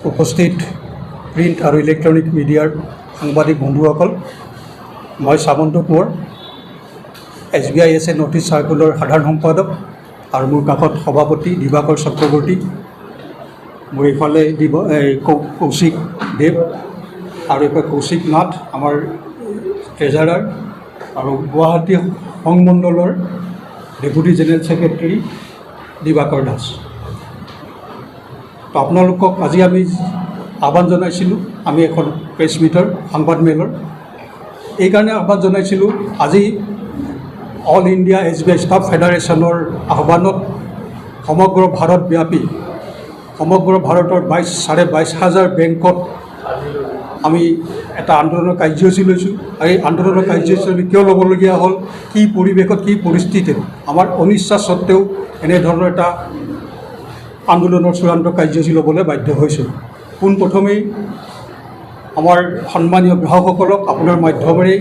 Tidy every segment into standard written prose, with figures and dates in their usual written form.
উপস্থিত প্ৰিণ্ট আৰু ইলেক্ট্ৰনিক মিডিয়াৰ সাংবাদিক বন্ধুসকল, মই সামন্ত কোঁৱৰ, SBISA নৰ্থ ইষ্ট চাৰ্কুলৰ সাধাৰণ সম্পাদক আৰু মোৰ কাষত সভাপতি দিবাকৰ চক্ৰৱৰ্তী, মোৰ এইফালে কৌশিক দেৱ আৰু এইফালে কৌশিক নাথ আমাৰ ট্ৰেজাৰাৰ, আৰু গুৱাহাটী সংমণ্ডলৰ ডেপুটি জেনেৰেল ছেক্ৰেটাৰী দিবাকৰ দাস। তো আপোনালোকক আজি আমি আহ্বান জনাইছিলোঁ, আমি এখন প্ৰেছ মিটৰ সংবাদমেলৰ এইকাৰণে আহ্বান জনাইছিলোঁ। আজি অল ইণ্ডিয়া SBI ষ্টাফ ফেডাৰেশ্যনৰ আহ্বানত সমগ্ৰ ভাৰতব্যাপী সমগ্ৰ ভাৰতৰ 22,500 বেংকত আমি এটা আন্দোলনৰ কাৰ্যসূচী লৈছোঁ। আৰু এই আন্দোলনৰ কাৰ্যসূচী আমি কিয় ল'বলগীয়া হ'ল, কি পৰিৱেশত, কি পৰিস্থিতিত আমাৰ অনিচ্ছা স্বত্বেও এনেধৰণৰ এটা আন্দোলনৰ চূড়ান্ত কাৰ্যসূচী ল'বলৈ বাধ্য হৈছোঁ। পোনপ্ৰথমেই আমাৰ সন্মানীয় গ্ৰাহকসকলক আপোনাৰ মাধ্যমেৰে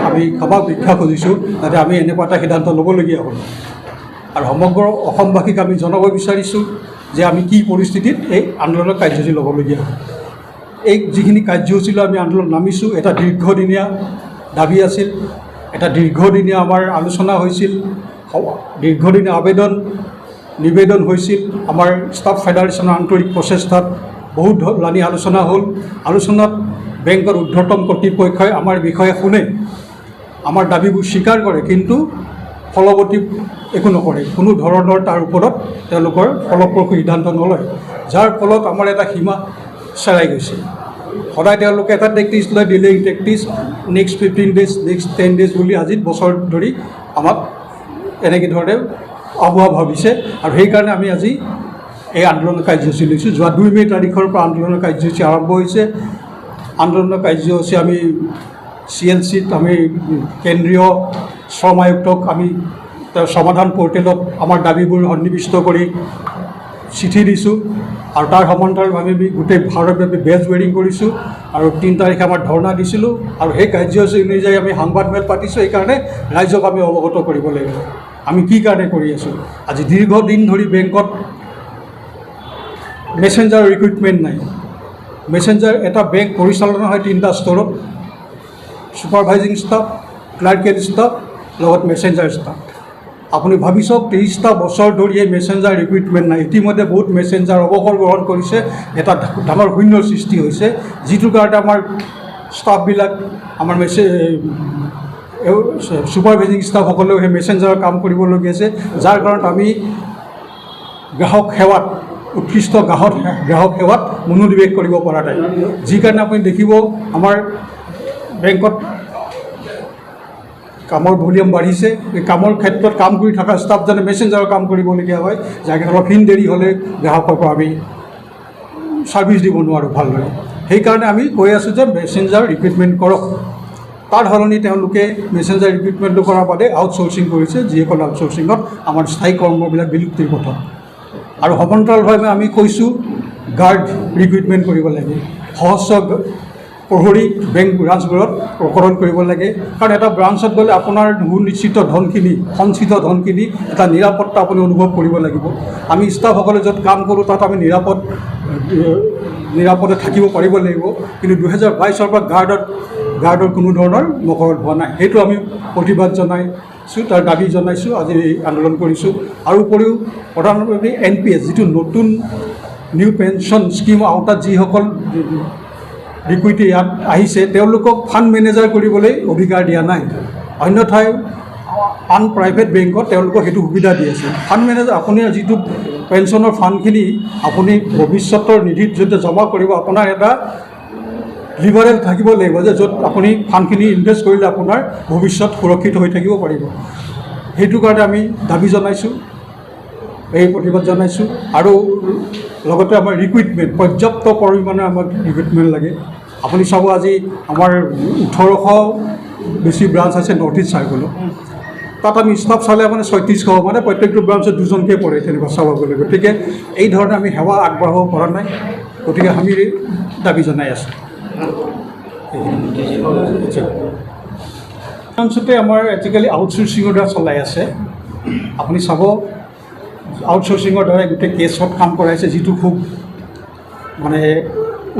আমি ক্ষমা ভিক্ষা খুজিছোঁ, যাতে আমি এনেকুৱা এটা সিদ্ধান্ত ল'বলগীয়া হ'ল। আৰু সমগ্ৰ অসমবাসীক আমি জনাব বিচাৰিছোঁ যে আমি কি পৰিস্থিতিত এই আন্দোলনৰ কাৰ্যসূচী ল'বলগীয়া হ'ল। এই যিখিনি কাৰ্যসূচী লৈ আমি আন্দোলন নামিছোঁ, এটা দীৰ্ঘদিনীয়া দাবী আছিল, এটা দীৰ্ঘদিনীয়া আমাৰ আলোচনা হৈছিল, দীৰ্ঘদিনীয়া নিবেদন হৈছিল। আমাৰ ষ্টাফ ফেডাৰেশ্যনৰ আন্তৰিক প্ৰচেষ্টাত বহুত ধৰণী আলোচনা হ'ল। আলোচনাত বেংকৰ ঊৰ্ধ্বতম কৰ্তৃপক্ষই আমাৰ বিষয়ে শুনে, আমাৰ দাবীবোৰ স্বীকাৰ কৰে, কিন্তু ফলৱতী একো নকৰে। কোনো ধৰণৰ তাৰ ওপৰত তেওঁলোকৰ ফলপ্ৰসূ সিদ্ধান্ত নলয়, যাৰ ফলত আমাৰ এটা সীমা চেৰাই গৈছে। সদায় তেওঁলোকে এটা টেক্টিছ লয়, delaying tactics, next 15 days, next 10 days বুলি আজি বছৰ ধৰি আমাক এনেকৈ ধৰণে আগুৱা ভাবিছে। আৰু সেইকাৰণে আমি আজি এই আন্দোলনৰ কাৰ্যসূচী লৈছোঁ। যোৱা 2 মে' তাৰিখৰ পৰা আন্দোলনৰ কাৰ্যসূচী আৰম্ভ হৈছে। আন্দোলনৰ কাৰ্যসূচী আমি CLCত আমি কেন্দ্ৰীয় শ্ৰম আয়ুক্তক আমি সমাধান পৰ্টেলত আমাৰ দাবীবোৰ সন্নিৱিষ্ট কৰি চিঠি দিছোঁ, আৰু তাৰ সমান্তৰালভাৱে আমি গোটেই ভাৰতব্যাপী বেজ ৱেৰিং কৰিছোঁ, আৰু 3 তাৰিখে আমাৰ ধৰ্ণা দিছিলোঁ। আৰু সেই কাৰ্যসূচী অনুযায়ী আমি সংবাদমেল পাতিছোঁ। সেইকাৰণে ৰাইজক আমি অৱগত কৰিব লাগিব আমি কি কাৰণে কৰি আছোঁ। আজি দীৰ্ঘদিন ধৰি বেংকত মেছেঞ্জাৰ ৰিক্ৰুইটমেণ্ট নাই। মেছেঞ্জাৰ এটা বেংক পৰিচালনা হয় 3টা স্তৰত: ছুপাৰভাইজিং ষ্টাফ, ক্লাৰ্কেল ষ্টাফ, লগত মেছেঞ্জাৰ ষ্টাফ। আপুনি ভাবি চাওক, 30টা বছৰ ধৰি এই মেছেঞ্জাৰ ৰিক্ৰুইটমেণ্ট নাই। ইতিমধ্যে বহুত মেছেঞ্জাৰ অৱসৰ গ্ৰহণ কৰিছে, এটা ডাঙৰ শূন্যৰ সৃষ্টি হৈছে, যিটোৰ কাৰণে আমাৰ ষ্টাফবিলাক আমাৰ ছুপাৰভাইজিং ষ্টাফসকলেও সেই মেছেঞ্জাৰৰ কাম কৰিবলগীয়া আছে, যাৰ কাৰণত আমি গ্ৰাহক সেৱাত উৎকৃষ্ট গ্ৰাহক সেৱাত মনোনিৱেশ কৰিব পৰা নাই। যি কাৰণে আপুনি দেখিব আমাৰ বেংকত কামৰ ভলিউম বাঢ়িছে। এই কামৰ ক্ষেত্ৰত কাম কৰি থকা ষ্টাফজনে মেছেঞ্জাৰৰ কাম কৰিবলগীয়া হয়, যাৰ কাৰণে অলপ দেৰি হ'লে গ্ৰাহকৰ পৰা আমি ছাৰ্ভিচ দিব নোৱাৰোঁ ভালদৰে। সেইকাৰণে আমি কৈ আছোঁ যে মেছেঞ্জাৰ ৰিক্ৰুইটমেণ্ট কৰক। তাৰ সলনি তেওঁলোকে মেছেঞ্জাৰ ৰিক্ৰুইটমেণ্টটো কৰাৰ বাদে আউটচোৰ্চিং কৰিছে, যিসকল আউটচোৰ্চিঙত আমাৰ স্থায়ী কৰ্মবিলাক বিলুপ্তিৰ পথত। আৰু সমান্তৰালভাৱে আমি কৈছোঁ গাৰ্ড ৰিক্ৰুইটমেণ্ট কৰিব লাগে, সহস্ৰ প্ৰহৰী বেংক ব্ৰাঞ্চবোৰত প্ৰকৰণ কৰিব লাগে। কাৰণ এটা ব্ৰাঞ্চত গ'লে আপোনাৰ সুনিশ্চিত ধনখিনি, সঞ্চিত ধনখিনি, এটা নিৰাপত্তা আপুনি অনুভৱ কৰিব লাগিব। আমি ষ্টাফসকলে য'ত কাম কৰোঁ তাত আমি নিৰাপদে থাকিব পাৰিব লাগিব, কিন্তু 2022 পৰা গাৰ্ডৰ কোনো ধৰণৰ মকৰণ হোৱা নাই। সেইটো আমি প্ৰতিবাদ জনাইছোঁ, তাৰ দাবী জনাইছোঁ, আজি আন্দোলন কৰিছোঁ। আৰু উপৰিও প্ৰধানমন্ত্ৰী NPS যিটো নতুন নিউ পেঞ্চন স্কীমৰ আওতাত যিসকল ৰিক্ৰুইটি ইয়াত আহিছে, তেওঁলোকক ফাণ্ড মেনেজাৰ কৰিবলৈ অধিকাৰ দিয়া নাই। অন্যথাই আন প্ৰাইভেট বেংকত তেওঁলোকক সেইটো সুবিধা দি আছে। ফাণ্ড মেনেজাৰ, আপুনি যিটো পেঞ্চনৰ ফাণ্ডখিনি আপুনি ভৱিষ্যতৰ নিধিত যেতিয়া জমা কৰিব, আপোনাৰ এটা লিভাৰেল থাকিব লাগিব, যে য'ত আপুনি ফাণ্ডখিনি ইনভেষ্ট কৰিলে আপোনাৰ ভৱিষ্যত সুৰক্ষিত হৈ থাকিব পাৰিব। সেইটো কাৰণে আমি দাবী জনাইছোঁ, এই প্ৰতিবাদ জনাইছোঁ। আৰু লগতে আমাৰ ৰিক্ৰুইটমেণ্ট, পৰ্যাপ্ত পৰিমাণে আমাক ৰিক্ৰুইটমেণ্ট লাগে। আপুনি চাব, আজি আমাৰ 1800 বেছি ব্ৰাঞ্চ আছে নৰ্থ ইষ্ট চাৰ্কুলত। তাত আমি ষ্টাফ চালে মানে 3600, মানে প্ৰত্যেকটো ব্ৰাঞ্চত 2জনকৈ পৰে, তেনেকুৱা চাব গ'লে। গতিকে এই ধৰণে আমি সেৱা আগবঢ়াব পৰা নাই। গতিকে আমি দাবী জনাই আছোঁ। ব্ৰাঞ্চতে আমাৰ আজিকালি আউটচোৰ্চিঙৰ দ্বাৰা চলাই আছে। আপুনি চাব, আউটচোৰ্চিঙৰ দ্বাৰা গোটেই কেছত কাম কৰাইছে, যিটো খুব মানে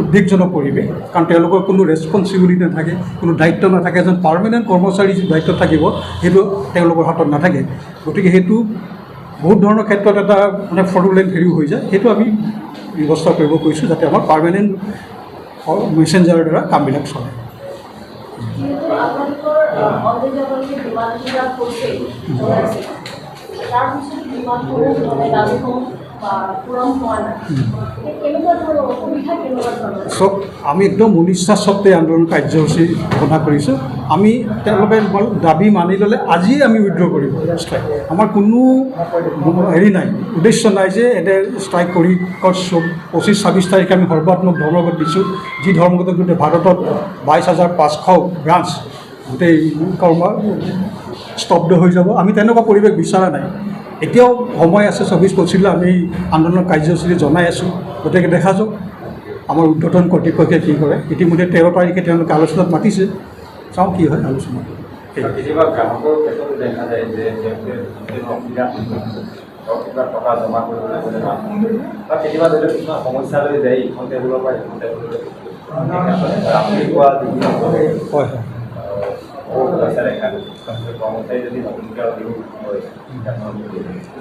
উদ্বেগজনক পৰিৱেশ, কাৰণ তেওঁলোকৰ কোনো ৰেচপনচিবিলিটি নাথাকে, কোনো দায়িত্ব নাথাকে। এজন পাৰ্মানেণ্ট কৰ্মচাৰী যি দায়িত্ব থাকিব সেইটো তেওঁলোকৰ হাতত নাথাকে। গতিকে সেইটো বহুত ধৰণৰ ক্ষেত্ৰত এটা মানে ফ্ৰডুলেণ্ট হেৰিও হৈ যায়। সেইটো আমি ব্যৱস্থা কৰিব কৈছোঁ যাতে আমাৰ পাৰ্মানেণ্ট মেছেঞ্জাৰৰ দ্বাৰা কামবিলাক চলে। চব আমি একদম অনিচ্ছাস্বত্বে আন্দোলন কাৰ্যসূচী ঘোষণা কৰিছোঁ। আমি তেওঁলোকে দাবী মানি ল'লে আজিয়ে আমি উইথড্ৰ কৰিব ষ্ট্ৰাইক। আমাৰ কোনো হেৰি নাই, উদ্দেশ্য নাই যে এনে ষ্ট্ৰাইক কৰি 25-26 তাৰিখে আমি সৰ্বাত্মক ধৰ্মঘট দিছোঁ। যি ধৰ্মঘটত গোটেই ভাৰতত 22,500 ব্ৰাঞ্চ গোটেই কৰ্ম স্তব্ধ হৈ যাব। আমি তেনেকুৱা পৰিৱেশ বিচৰা নাই। এতিয়াও সময় আছে, 24-25 আমি আন্দোলনৰ কাৰ্যসূচী জনাই আছোঁ। গতিকে দেখা যাওক আমাৰ ঊৰ্ধ্বতন কৰ্তৃপক্ষে কি কৰে। ইতিমধ্যে 13 তাৰিখে তেওঁলোকে আলোচনাত মাতিছে, চাওঁ কি হয় আলোচনা। হয় হয়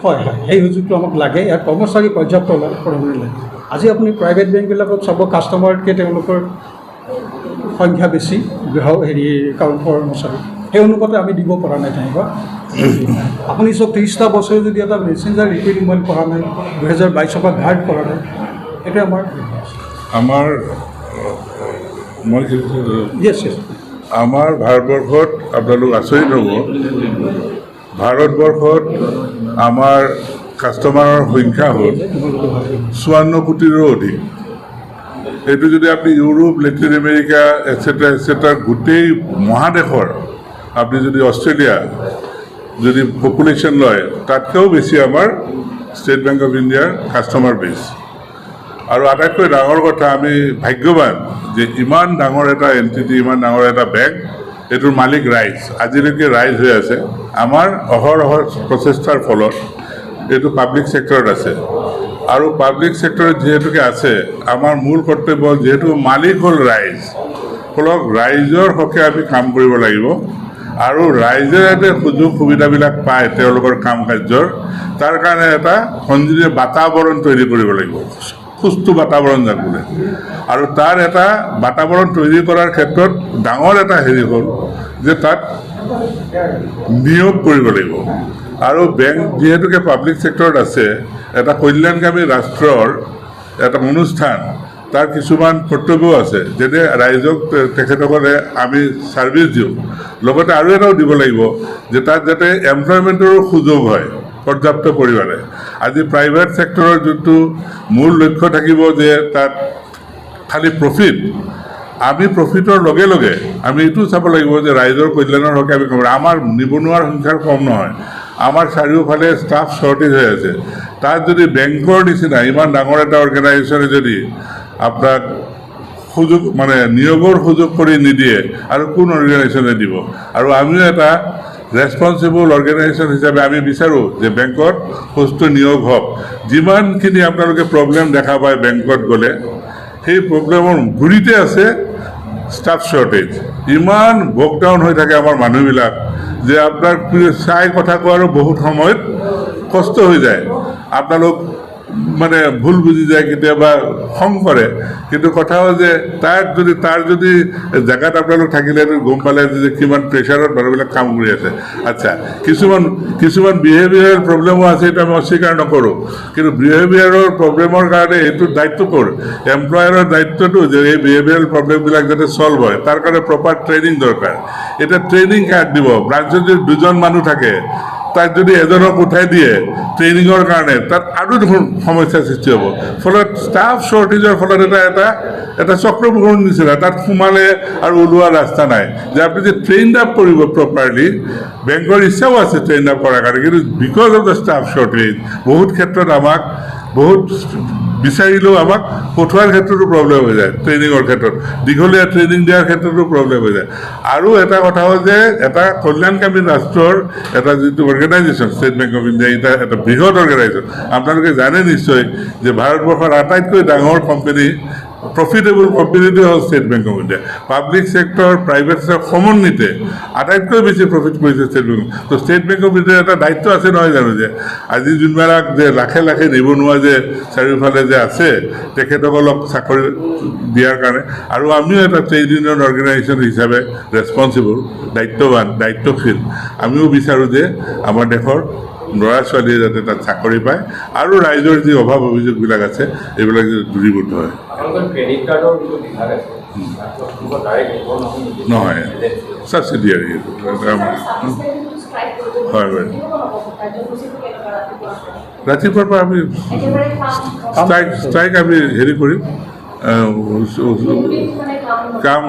হয় হয় সেই সুযোগটো আমাক লাগে। ইয়াত কৰ্মচাৰী পৰ্যাপ্ত পৰিমাণে লাগে। আজি আপুনি প্ৰাইভেট বেংকবিলাকত চাব, কাষ্টমাৰতকৈ তেওঁলোকৰ সংখ্যা বেছি হেৰি কৰ্মচাৰী, সেই অনুপাতে আমি দিব পৰা নাই তেনেকুৱা। আপুনি চব 30টা বছৰে যদি এটা মেছেঞ্জাৰ ৰিপেয়াৰিং কৰা নাই, 2022 পৰা ঘাট কৰা নাই, এইটো আমাৰ য়েছ য়েছ আমাৰ ভাৰতবৰ্ষত আপোনালোক আচৰিত হ'ব, ভাৰতবৰ্ষত আমাৰ কাষ্টমাৰৰ সংখ্যা হ'ল 54 কোটিৰো অধিক। এইটো যদি আপুনি ইউৰোপ, লেটিন আমেৰিকা এটচেট্ৰা গোটেই মহাদেশৰ, আপুনি যদি অষ্ট্ৰেলিয়া যদি পপুলেশ্যন লয়, তাতকৈও বেছি আমাৰ ষ্টেট বেংক অফ ইণ্ডিয়াৰ কাষ্টমাৰ বেছ। আৰু আটাইতকৈ ডাঙৰ কথা, আমি ভাগ্যৱান যে ইমান ডাঙৰ এটা এণ্টিটি, ইমান ডাঙৰ এটা বেংক, এইটোৰ মালিক ৰাইজ, আজিলৈকে ৰাইজ হৈ আছে। আমাৰ অহৰহ প্ৰচেষ্টাৰ ফলত এইটো পাব্লিক ছেক্টৰত আছে। আৰু পাব্লিক ছেক্টৰত যিহেতুকে আছে, আমাৰ মূল কৰ্তব্য, যিহেতু মালিক হ'ল ৰাইজ, ফলত ৰাইজৰ হকে আমি কাম কৰিব লাগিব। আৰু ৰাইজে যাতে সুযোগ সুবিধাবিলাক পায় তেওঁলোকৰ কাম কাৰ্যৰ, তাৰ কাৰণে এটা সংযোগী বাতাবৰণ তৈৰি কৰিব লাগিব, সুস্থ বাতাবৰণ যাক বোলে। আৰু তাৰ এটা বাতাবৰণ তৈৰি কৰাৰ ক্ষেত্ৰত ডাঙৰ এটা হেৰি হ'ল যে তাত নিয়োগ কৰিব লাগিব। আৰু বেংক যিহেতুকে পাব্লিক ছেক্টৰত আছে, এটা কল্যাণকামী ৰাষ্ট্ৰৰ এটা অনুষ্ঠান, তাৰ কিছুমান কৰ্তব্যও আছে, যেনে ৰাইজক তেখেতসকলে আমি ছাৰ্ভিচ দিওঁ, লগতে আৰু এটাও দিব লাগিব যে তাত যাতে এমপ্লয়মেণ্টৰো সুযোগ হয় পৰ্যাপ্ত পৰিমাণে। আজি প্ৰাইভেট ছেক্টৰৰ যোনটো মূল লক্ষ্য থাকিব যে তাত খালি প্ৰফিট, আমি প্ৰফিটৰ লগে লগে আমি এইটো চাব লাগিব যে ৰাইজৰ কল্যাণৰ হকে আমি কম। আমাৰ নিবনুৱাৰ সংখ্যাৰ কম নহয়, আমাৰ চাৰিওফালে ষ্টাফ শ্বৰ্টেজ হৈ আছে। তাত যদি বেংকৰ নিচিনা ইমান ডাঙৰ এটা অৰ্গেনাইজেশ্যনে যদি আপোনাক সুযোগ মানে নিয়োগৰ সুযোগ কৰি নিদিয়ে, আৰু কোন অৰ্গেনাইজেশ্যনে দিব? আৰু আমিও এটা ৰেছপনচিবল অৰ্গেনাইজেশ্যন হিচাপে আমি বিচাৰোঁ যে বেংকত সুস্থ নিয়োগ হওক। যিমানখিনি আপোনালোকে প্ৰব্লেম দেখা পায় বেংকত গ'লে, সেই প্ৰব্লেমৰ গুৰিতে আছে ষ্টাফ শ্বৰ্টেজ। ইমান ব্ৰেকডাউন হৈ থাকে আমাৰ মানুহবিলাক যে আপোনাক চাই কথা কোৱাৰো বহুত সময়ত কষ্ট হৈ যায়। আপোনালোক মানে ভুল বুজি যায়, কেতিয়াবা খং কৰে। কিন্তু কথা হ'ল যে তাৰ যদি জেগাত আপোনালোক থাকিলে গম পালে যে কিমান প্ৰেছাৰত মানুহবিলাক কাম কৰি আছে। আচ্ছা, কিছুমান বিহেভিয়াৰেল প্ৰব্লেমো আছে, এইটো আমি অস্বীকাৰ নকৰোঁ। কিন্তু বিহেভিয়াৰৰ প্ৰব্লেমৰ কাৰণে এইটো দায়িত্ব ক'ৰ? এমপ্লয়াৰৰ দায়িত্বটো যে এই বিহেভিয়াৰেল প্ৰব্লেমবিলাক যাতে চল্ভ হয়, তাৰ কাৰণে প্ৰপাৰ ট্ৰেইনিং দৰকাৰ। এতিয়া ট্ৰেইনিং কাৰ্ড দিব, ব্ৰাঞ্চত যদি 2জন মানুহ থাকে, তাক যদি এজনক উঠাই দিয়ে ট্ৰেইনিঙৰ কাৰণে, তাত আৰু দেখোন সমস্যাৰ সৃষ্টি হ'ব। ফলত ষ্টাফ শ্বৰ্টেজৰ ফলত এটা চক্ৰপুৰৰ নিচিনা, তাত সোমালে আৰু ওলোৱাৰ ৰাস্তা নাই। যে আপুনি যে ট্ৰেইন আপ কৰিব প্ৰপাৰলি, বেংকৰ ইচ্ছাও আছে ট্ৰেইন আপ কৰাৰ কাৰণে, কিন্তু because of the staff shortage বহুত ক্ষেত্ৰত আমাক বহুত বিচাৰিলেও আমাক পঠোৱাৰ ক্ষেত্ৰতো প্ৰব্লেম হৈ যায়, ট্ৰেইনিঙৰ ক্ষেত্ৰত দীঘলীয়া ট্ৰেইনিং দিয়াৰ ক্ষেত্ৰতো প্ৰব্লেম হৈ যায়। আৰু এটা কথা হ'ল যে এটা কল্যাণকামী ৰাষ্ট্ৰৰ এটা যিটো organisation state bank of India, এটা বৃহৎ অৰ্গেনাইজেশ্যন। আপোনালোকে জানে নিশ্চয় যে ভাৰতবৰ্ষৰ আটাইতকৈ ডাঙৰ কোম্পানী, প্ৰফিটেবল কোম্পানীটো হ'ল state bank of India. Public sector private sector সমন্বিতে আটাইতকৈ বেছি প্ৰফিট কৰিছে ষ্টেট বেংক। তো ষ্টেট বেংক অফ ইণ্ডিয়াৰ এটা দায়িত্ব আছে নহয় জানো, যে আজি যোনবিলাক যে লাখে লাখে নিবনুৱা যে চাৰিওফালে যে আছে তেখেতসকলক চাকৰি দিয়াৰ কাৰণে, আৰু আমিও এটা ট্ৰেড ইউনিয়ন অৰ্গেনাইজেশ্যন হিচাপে ৰেছপনচিবল, দায়িত্বৱান, দায়িত্বশীল। আমিও বিচাৰোঁ যে আমাৰ দেশৰ ল'ৰা ছোৱালীয়ে যাতে তাত চাকৰি পায় আৰু ৰাইজৰ যি অভাৱ অভিযোগবিলাক আছে এইবিলাক যাতে দূৰীভূত হয়। নহয়, ছাবচিডিয়াৰী হয় হয়। ৰাতিপুৱাৰ পৰা আমি ষ্ট্ৰাইক আমি হেৰি কৰিম, কাম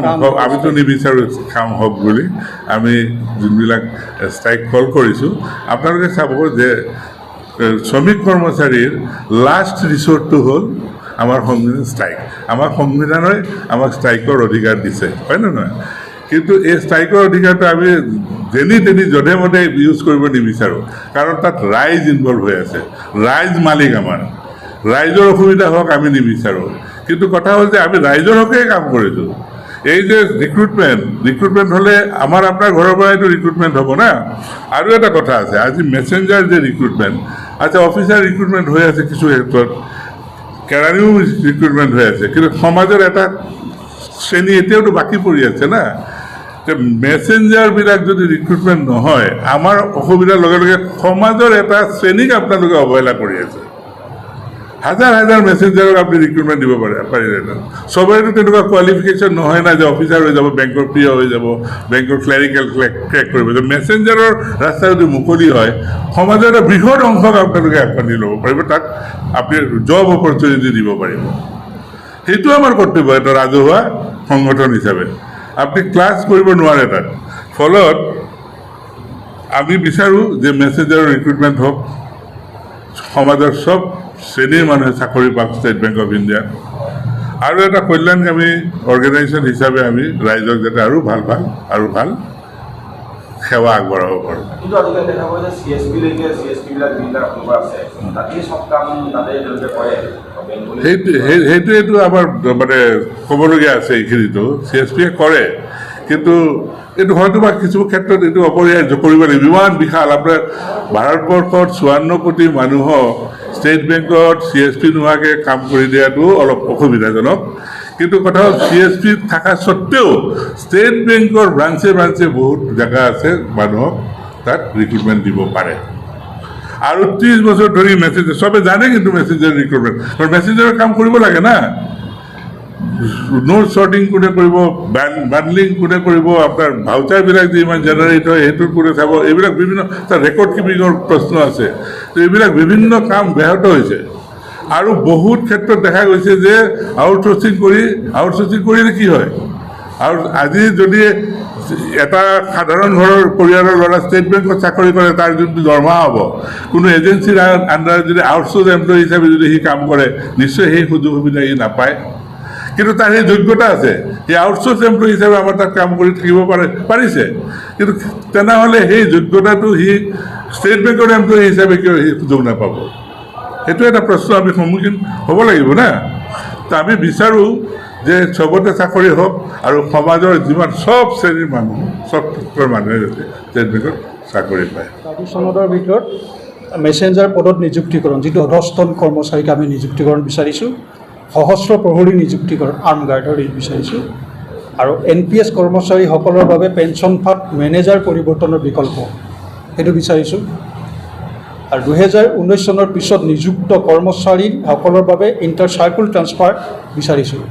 আমিতো নিবিচাৰোঁ কাম হওক বুলি। আমি যোনবিলাক ষ্ট্ৰাইক কল কৰিছোঁ, আপোনালোকে চাব যে শ্ৰমিক কৰ্মচাৰীৰ লাষ্ট ৰিচৰ্টটো হ'ল আমাৰ সংবিধান ষ্ট্ৰাইক। আমাৰ সংবিধানে আমাক ষ্ট্ৰাইকৰ অধিকাৰ দিছে, হয় নে নহয়? কিন্তু এই ষ্ট্ৰাইকৰ অধিকাৰটো আমি যেনি তেনি যধে মধে ইউজ কৰিব নিবিচাৰোঁ, কাৰণ তাত ৰাইজ ইনভলভ হৈ আছে, ৰাইজ মালিক আমাৰ, ৰাইজৰ অসুবিধা হওক আমি নিবিচাৰোঁ। কিন্তু কথা হ'ল যে আমি ৰাইজৰ হকেই কাম কৰিছোঁ। এই যে ৰিক্ৰুটমেণ্ট হ'লে আমাৰ আপোনাৰ ঘৰৰ পৰা এইটো ৰিক্ৰুটমেণ্ট হ'ব না। আৰু এটা কথা আছে, আজি মেছেঞ্জাৰ যে ৰিক্ৰুটমেণ্ট, আচ্ছা অফিচাৰ ৰিক্ৰুটমেণ্ট হৈ আছে কিছু ক্ষেত্ৰত, কেৰাণীও ৰিক্ৰুটমেণ্ট হৈ আছে, কিন্তু সমাজৰ এটা শ্ৰেণী এতিয়াওতো বাকী পৰি আছে না। মেছেঞ্জাৰবিলাক যদি ৰিক্ৰুটমেণ্ট নহয়, আমাৰ অসুবিধাৰ লগে লগে সমাজৰ এটা শ্ৰেণীক আপোনালোকে অৱহেলা কৰি আছে। হাজাৰ হাজাৰ মেছেঞ্জাৰক আপুনি ৰিক্ৰুটমেণ্ট দিব পাৰিলেহেঁতেন। চবৰেতো তেনেকুৱা কোৱালিফিকেশ্যন নহয় না যে অফিচাৰ হৈ যাব, বেংকৰ প্ৰিয় হৈ যাব, বেংকৰ ক্লেৰিকেল ক্ৰেক কৰিব। মেছেঞ্জাৰৰ ৰাস্তা যদি মুকলি হয়, সমাজৰ এটা বৃহৎ অংশক আপোনালোকে আগবাঢ়ি ল'ব পাৰিব, তাক আপুনি জব অপৰচুনিটি দিব পাৰিব। সেইটো আমাৰ কৰ্তব্য এটা ৰাজহুৱা সংগঠন হিচাপে। আপুনি ক্লাছ কৰিব নোৱাৰে তাত। ফলত আমি বিচাৰোঁ যে মেছেঞ্জাৰৰ ৰিক্ৰুটমেণ্ট হওক, সমাজৰ চব শ্ৰেণীৰ মানুহে চাকৰি পাওক ষ্টেট বেংক অফ ইণ্ডিয়াত। আৰু এটা কল্যাণকামী অৰ্গেনাইজেশ্যন হিচাপে আমি ৰাইজক যাতে আৰু ভাল সেৱা আগবঢ়াব পাৰোঁ। কিন্তু আজিকালি দেখা পোৱা যায় CSP-লৈকে CSP-বিলাক যিবিলাক কোনোবা আছে তাতেই চব কাম তাতে তেওঁলোকে কৰে। সেইটোৱেতো আমাৰ মানে ক'বলগীয়া আছে। এইখিনিতো CSP-য়ে কৰে, কিন্তু এইটো হয়তো বা কিছু ক্ষেত্ৰত এইটো অপৰিহাৰ্য কৰিব লাগিব। ইমান বিশাল আপোনাৰ ভাৰতবৰ্ষত 54 কোটি মানুহক ষ্টেট বেংকত CSP নোহোৱাকৈ কাম কৰি দিয়াটো অলপ অসুবিধাজনক। কিন্তু কথা হ'ল CSP থকা স্বত্তেও ষ্টেট বেংকৰ ব্ৰাঞ্চে বহুত জেগা আছে মানুহক তাত ৰিক্ৰুটমেণ্ট দিব পাৰে। আৰু 30 বছৰ ধৰি মেছেঞ্জাৰ চবে জানে, কিন্তু মেছেঞ্জাৰ ৰিক্ৰুটমেণ্ট, কাৰণ মেছেঞ্জাৰৰ কাম কৰিব লাগে না। নোট শ্বৰ্টিং কোনে কৰিব, বাণ্ডলিং কোনে কৰিব, আপোনাৰ ভাউচাৰবিলাক যি ইমান জেনেৰেট হয় সেইটো কোনে চাব, এইবিলাক বিভিন্ন তাৰ ৰেকৰ্ড কিপিঙৰ প্ৰশ্ন আছে। তো এইবিলাক বিভিন্ন কাম ব্যাহত হৈছে। আৰু বহুত ক্ষেত্ৰত দেখা গৈছে যে আউটচোৰ্চিং কৰিলে কি হয়, আৰু আজি যদি এটা সাধাৰণ ঘৰৰ পৰিয়ালৰ ল'ৰা ষ্টেট বেংকত চাকৰি কৰে, তাৰ যোনটো দৰমহা হ'ব, কোনো এজেঞ্চিৰ আণ্ডাৰত যদি আউটচোৰ্চ এমপ্লয়ী হিচাপে যদি সি কাম কৰে, নিশ্চয় সেই সুযোগ সুবিধা সি নাপায়। কিন্তু তাৰ সেই যোগ্যতা আছে, সেই আউটচোৰ্চ এমপ্লয়ী হিচাপে আমাৰ তাত কাম কৰি থাকিব পাৰিছে। কিন্তু তেনেহ'লে সেই যোগ্যতাটো সি ষ্টেট বেংকৰ এমপ্লয়ী হিচাপে কিয় সি সুযোগ নাপাব? সেইটো এটা প্ৰশ্ন আমি সন্মুখীন হ'ব লাগিব না। তো আমি বিচাৰোঁ যে চবতে চাকৰি হওক, আৰু সমাজৰ যিমান চব শ্ৰেণীৰ মানুহ, চব ক্ষেত্ৰৰ মানুহে যাতে ষ্টেট বেংকত চাকৰি পায়। চনদৰ ভিতৰত মেছেঞ্জাৰ পদত নিযুক্তিকৰণ, যিটো অধস্তন কৰ্মচাৰীক আমি নিযুক্তিকৰণ বিচাৰিছোঁ, সহস্ৰ প্ৰহৰী নিযুক্তিকৰণ আৰ্ম গাৰ্ডৰ বিচাৰিছোঁ, আৰু NPS কৰ্মচাৰীসকলৰ বাবে পেঞ্চন ফাণ্ড মেনেজাৰ পৰিৱৰ্তনৰ বিকল্প সেইটো বিচাৰিছোঁ। আৰু 2019 চনৰ পিছত নিযুক্ত কৰ্মচাৰীসকলৰ বাবে ইণ্টাৰ চাৰ্কুল ট্ৰান্সফাৰ বিচাৰিছোঁ।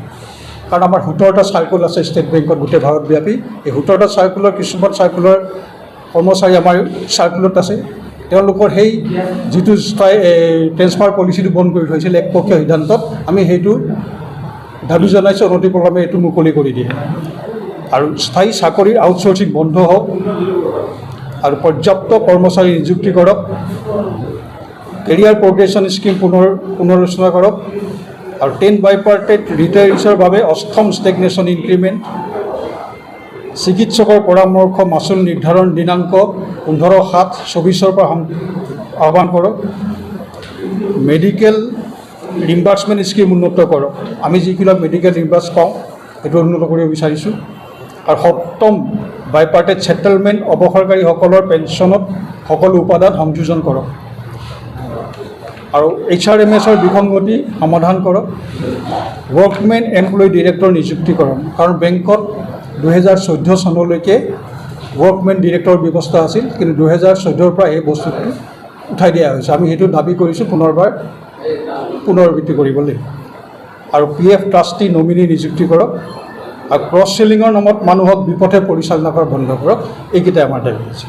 কাৰণ আমাৰ 17টা চাৰ্কুল আছে ষ্টেট বেংকত গোটেই ভাৰতব্যাপী। এই 17টা চাৰ্কুলৰ কিছুমান চাৰ্কুলৰ কৰ্মচাৰী আমাৰ চাৰ্কুলত আছে, তেওঁলোকৰ সেই যিটো ট্ৰেন্সফাৰ পলিচিটো বন্ধ কৰি থৈছিল একপক্ষীয় সিদ্ধান্তত, আমি সেইটো দাবী জনাইছোঁ অনতিপলমে এইটো মুকলি কৰি দিয়ে। আৰু স্থায়ী চাকৰিৰ আউটচোৰ্চিং বন্ধ হওক, আৰু পৰ্যাপ্ত কৰ্মচাৰী নিযুক্তি কৰক, কেৰিয়াৰ প্ৰগ্ৰেশ্যন স্কিম পুনৰালোচনা কৰক, আৰু 10 বাইপাৰ্টেড ৰিটায়াৰিছৰ বাবে 8ম ষ্টেগনেশ্যন ইনক্ৰিমেণ্ট, চিকিৎসকৰ পৰামৰ্শ মাচুল নিৰ্ধাৰণ দিনাংক 15/7/24 পৰা আহ্বান কৰক। মেডিকেল ৰিম্বাৰ্চমেণ্ট স্কিম উন্নত কৰক। আমি যিবিলাক মেডিকেল ৰিম্বাৰ্চ পাওঁ সেইটো উন্নত কৰিব বিচাৰিছোঁ। আৰু 7ম বাইপাৰ্টেড ছেটেলমেণ্ট, অৱসৰকাৰীসকলৰ পেঞ্চনত সকলো উপাদান সংযোজন কৰক। আৰু HRMSৰ বিসংগতি সমাধান কৰক। ৱৰ্কমেন এমপ্লয়ী ডিৰেক্টৰ নিযুক্তিকৰণ, কাৰণ বেংকত 2014 চনলৈকে ৱৰ্কমেন ডিৰেক্টৰৰ ব্যৱস্থা আছিল, কিন্তু 2014 পৰা এই বস্তুটো উঠাই দিয়া হৈছে। আমি সেইটো দাবী কৰিছোঁ পুনৰাবৃত্তি কৰিবলৈ। আৰু PF ট্ৰাষ্টি নমিনী নিযুক্তি কৰক। আৰু ক্ৰছ চেলিঙৰ নামত মানুহক বিপথে পৰিচালনা কৰা বন্ধ কৰক। এইকেইটাই আমাৰ দাবী আছে।